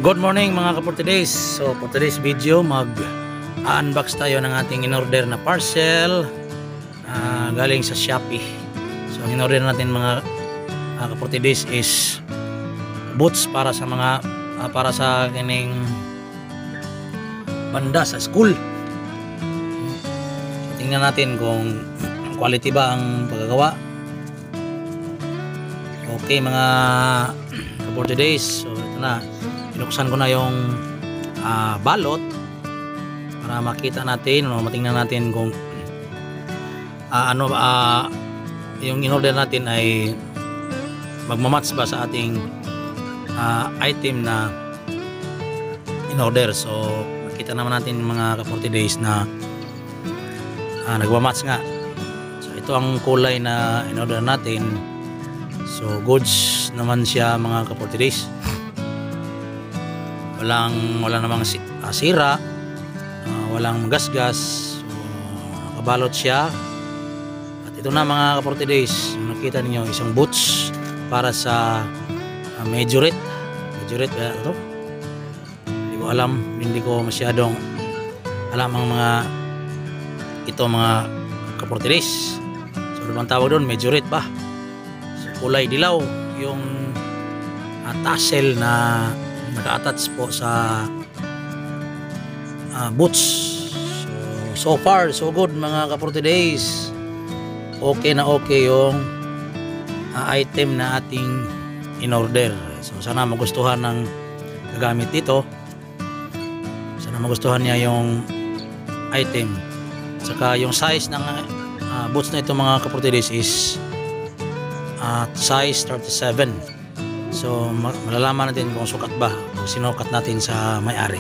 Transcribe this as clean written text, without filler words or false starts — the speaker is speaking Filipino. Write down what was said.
Good morning mga ka-40days. So for today's video mag-unbox tayo ng ating in-order na parcel galing sa Shopee. So in-order natin mga ka-40days is boots para sa mga para sa kining banda sa school. So, tingnan natin kung quality ba ang pagkagawa. Okay mga ka-40days. So ito na. Binuksan ko na yung balot para makita natin, matingnan natin kung yung in-order natin ay magmamatch ba sa ating item na in-order. So makita naman natin mga ka-40days na nagmamatch nga. So ito ang kulay na in-order natin. So goods naman siya mga ka-40days. Wala namang sira, walang gasgas. So, nakabalot siya. At ito na mga ka-40days, nakita niyo isang boots para sa majorette kaya ito. Hindi ko alam, hindi ko masyadong alam ang mga ka-40days. So ano bang tawag doon? Majorette ba? So, kulay dilaw yung tassel na naka-attach po sa boots. So far so good mga ka-40days. Okay na okay yung item na ating in-order. So sana magustuhan ng gagamit dito. Sana magustuhan niya yung item. Saka yung size ng boots na ito mga ka-40days is size 37. So malalaman natin kung sukat ba, kung sinukat natin sa may-ari.